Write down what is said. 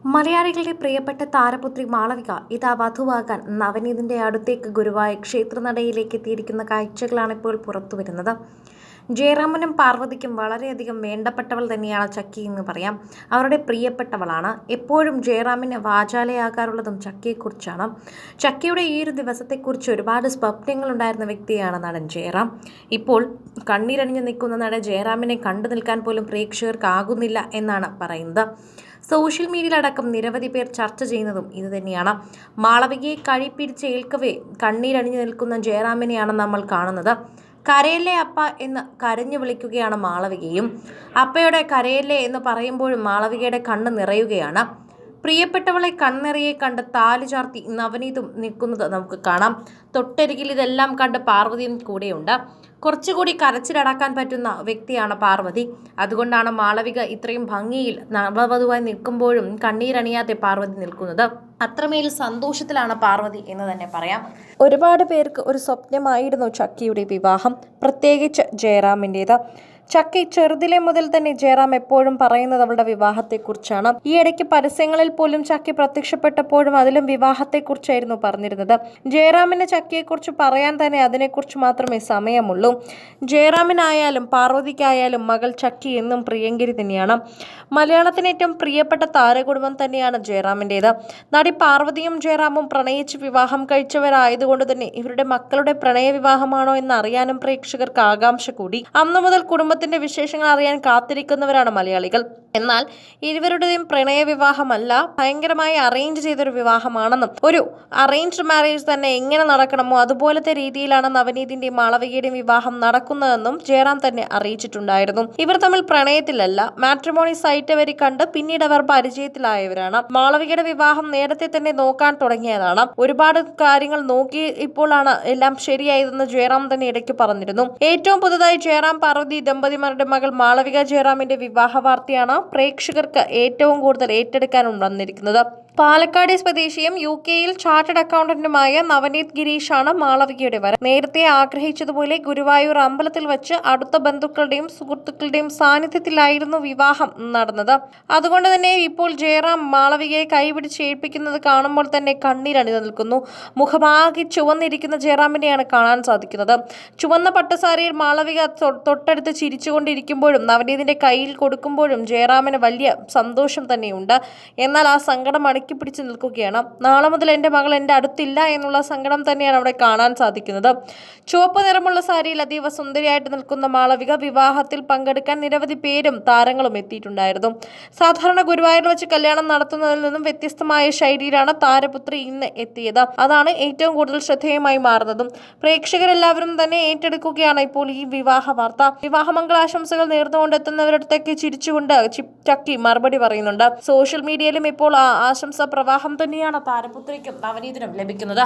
മലയാളികളുടെ പ്രിയപ്പെട്ട താരപുത്രി മാളവിക ഇതാ വധുവാകാൻ നവനീതിന്റെ അടുത്തേക്ക് ഗുരുവായൂർ ക്ഷേത്രനടയിലേക്ക് എത്തിയിരിക്കുന്ന കാഴ്ചകളാണ് ഇപ്പോൾ പുറത്തുവരുന്നത്. ജയറാമനും പാർവതിക്കും വളരെയധികം വേണ്ടപ്പെട്ടവൾ തന്നെയാണ് ചക്കി എന്ന് പറയാം. അവരുടെ പ്രിയപ്പെട്ടവളാണ്. എപ്പോഴും ജയറാമിന് വാചാലയാകാറുള്ളതും ചക്കിയെക്കുറിച്ചാണ്. ചക്കിയുടെ ഈ ഒരു ദിവസത്തെക്കുറിച്ച് ഒരുപാട് സ്വപ്നങ്ങളുണ്ടായിരുന്ന വ്യക്തിയാണ് നടൻ ജയറാം. ഇപ്പോൾ കണ്ണീരണിഞ്ഞു നിൽക്കുന്ന നടൻ ജയറാമിനെ കണ്ടു നിൽക്കാൻ പോലും പ്രേക്ഷകർക്കാകുന്നില്ല എന്നാണ് പറയുന്നത്. സോഷ്യൽ മീഡിയയിലടക്കം നിരവധി പേർ ചർച്ച ചെയ്യുന്നതും ഇതുതന്നെയാണ്. മാളവികയെ കഴിപ്പിടിച്ചേൽക്കവേ കണ്ണീരണിഞ്ഞു നിൽക്കുന്ന ജയറാമിനെയാണ് നമ്മൾ കാണുന്നത്. കരയല്ലേ അപ്പ എന്ന് കരഞ്ഞു വിളിക്കുകയാണ് മാളവികയും. അപ്പയുടെ കരയല്ലേ എന്ന് പറയുമ്പോഴും മാളവികയുടെ കണ്ണ് നിറയുകയാണ്. പ്രിയപ്പെട്ടവളെ കണ്ണിറയെ കണ്ട് താലി ചാർത്തി നവനീതും നിൽക്കുന്നത് നമുക്ക് കാണാം. തൊട്ടരികിൽ ഇതെല്ലാം കണ്ട് പാർവതിയും കൂടെയുണ്ട്. കുറച്ചുകൂടി കരച്ചിലടക്കാൻ പറ്റുന്ന വ്യക്തിയാണ് പാർവതി. അതുകൊണ്ടാണ് മാളവിക ഇത്രയും ഭംഗിയിൽ നവവധുവായി നിൽക്കുമ്പോഴും കണ്ണീരണിയാതെ പാർവതി നിൽക്കുന്നത്. അത്രമേൽ സന്തോഷത്തിലാണ് പാർവതി എന്ന് തന്നെ പറയാം. ഒരുപാട് പേർക്ക് ഒരു സ്വപ്നമായിരുന്നു ചക്കിയുടെ വിവാഹം, പ്രത്യേകിച്ച് ജയറാമിൻ്റേത്. ചക്കി ചെറുതിലെ മുതൽ തന്നെ ജയറാം എപ്പോഴും പറയുന്നത് അവളുടെ വിവാഹത്തെക്കുറിച്ചാണ്. ഈ ഇടയ്ക്ക് പരസ്യങ്ങളിൽ പോലും ചക്കി പ്രത്യക്ഷപ്പെട്ടപ്പോഴും അതിലും വിവാഹത്തെക്കുറിച്ചായിരുന്നു പറഞ്ഞിരുന്നത്. ജയറാമിന് ചക്കിയെക്കുറിച്ച് പറയാൻ തന്നെ അതിനെക്കുറിച്ച് മാത്രമേ സമയമുള്ളൂ. ജയറാമിനായാലും പാർവതിക്കായാലും മകൾ ചക്കി എന്നും പ്രിയങ്കരി തന്നെയാണ്. മലയാളത്തിന് ഏറ്റവും പ്രിയപ്പെട്ട താരകുടുംബം തന്നെയാണ് ജയറാമിൻ്റേത്. നടി പാർവതിയും ജയറാമും പ്രണയിച്ച് വിവാഹം കഴിച്ചവരായതുകൊണ്ട് തന്നെ ഇവരുടെ മക്കളുടെ പ്രണയവിവാഹമാണോ എന്ന് അറിയാനും പ്രേക്ഷകർക്ക് ആകാംക്ഷ കൂടി. അന്നു മുതൽ കുടുംബത്തിന്റെ വിശേഷങ്ങൾ അറിയാൻ കാത്തിരിക്കുന്നവരാണ് മലയാളികൾ. എന്നാൽ ഇരുവരുടെയും പ്രണയവിവാഹമല്ല, ഭയങ്കരമായി അറേഞ്ച് ചെയ്തൊരു വിവാഹമാണെന്നും ഒരു അറേഞ്ച്ഡ് മാരേജ് തന്നെ എങ്ങനെ നടക്കണമോ അതുപോലത്തെ രീതിയിലാണ് നവനീതിന്റെയും മാളവികയുടെയും വിവാഹം നടക്കുന്നതെന്നും ജയറാം തന്നെ അറിയിച്ചിട്ടുണ്ടായിരുന്നു. ഇവർ തമ്മിൽ പ്രണയത്തിലല്ല, മാട്രിമോണി സൈറ്റ് വരെ കണ്ട് പിന്നീട് അവർ പരിചയത്തിലായവരാണ്. മാളവികയുടെ വിവാഹം നേരത്തെ തന്നെ നോക്കാൻ തുടങ്ങിയതാണ്. ഒരുപാട് കാര്യങ്ങൾ നോക്കി ഇപ്പോഴാണ് എല്ലാം ശരിയായതെന്ന് ജയറാം തന്നെ ഇടയ്ക്ക് പറഞ്ഞിരുന്നു. ഏറ്റവും പുതുതായി ജയറാം പാർവതി ദമ്പതിമാരുടെ മകൾ മാളവിക ജയറാമിന്റെ വിവാഹ വാർത്തയാണ് പ്രേക്ഷകർക്ക് ഏറ്റവും കൂടുതൽ ഏറ്റെടുക്കാൻ വന്നിരിക്കുന്നത്. പാലക്കാട് സ്വദേശിയും UK-യിൽ ചാർട്ടേഡ് അക്കൗണ്ടന്റുമായ നവനീത് ഗിരീഷാണ് മാളവികയുടെ വരൻ. നേരത്തെ ആഗ്രഹിച്ചതുപോലെ ഗുരുവായൂർ അമ്പലത്തിൽ വെച്ച് അടുത്ത ബന്ധുക്കളുടെയും സുഹൃത്തുക്കളുടെയും സാന്നിധ്യത്തിലായിരുന്നു വിവാഹം നടന്നത്. അതുകൊണ്ട് തന്നെ ഇപ്പോൾ ജയറാം മാളവികയെ കൈപിടിച്ച് ഏൽപ്പിക്കുന്നത് കാണുമ്പോൾ തന്നെ കണ്ണീരണിഞ്ഞു നിൽക്കുന്നു. മുഖമാകെ ചുവന്നിരിക്കുന്ന ജയറാമിനെയാണ് കാണാൻ സാധിക്കുന്നത്. ചുവന്ന പട്ടുസാരിയിൽ മാളവിക തൊട്ടടുത്ത് ചിരിച്ചുകൊണ്ടിരിക്കുമ്പോഴും നവനീതിന്റെ കയ്യിൽ കൊടുക്കുമ്പോഴും ജയറാമിന് വലിയ സന്തോഷം തന്നെയുണ്ട്. എന്നാൽ ആ സങ്കടം പിടിച്ചു നിൽക്കുകയാണ്. നാളെ മുതൽ എൻ്റെ മകൾ എൻ്റെ അടുത്തില്ല എന്നുള്ള സങ്കടം തന്നെയാണ് അവിടെ കാണാൻ സാധിക്കുന്നത്. ചുവപ്പ് നിറമുള്ള സാരിയിൽ അതീവ സുന്ദരിയായിട്ട് നിൽക്കുന്ന മാളവിക വിവാഹത്തിൽ പങ്കെടുക്കാൻ നിരവധി പേരും താരങ്ങളും എത്തിയിട്ടുണ്ടായിരുന്നു. സാധാരണ ഗുരുവായൂരിൽ വെച്ച് കല്യാണം നടത്തുന്നതിൽ നിന്നും വ്യത്യസ്തമായ ശൈലിയിലാണ് താരപുത്രി ഇന്ന് എത്തിയത്. അതാണ് ഏറ്റവും കൂടുതൽ ശ്രദ്ധേയമായി മാറുന്നതും. പ്രേക്ഷകരെല്ലാവരും തന്നെ ഏറ്റെടുക്കുകയാണ് ഇപ്പോൾ ഈ വിവാഹ വാർത്ത. വിവാഹമംഗളാശംസകൾ നേർന്നുകൊണ്ട് എത്തുന്നവരടുത്തേക്ക് ചിരിച്ചുകൊണ്ട് ചക്കി മറുപടി പറയുന്നുണ്ട്. സോഷ്യൽ മീഡിയയിലും ഇപ്പോൾ ആശംസാ പ്രവാഹം തന്നെയാണ് താരപുത്രിക്കും നവനീതിനും ലഭിക്കുന്നത്.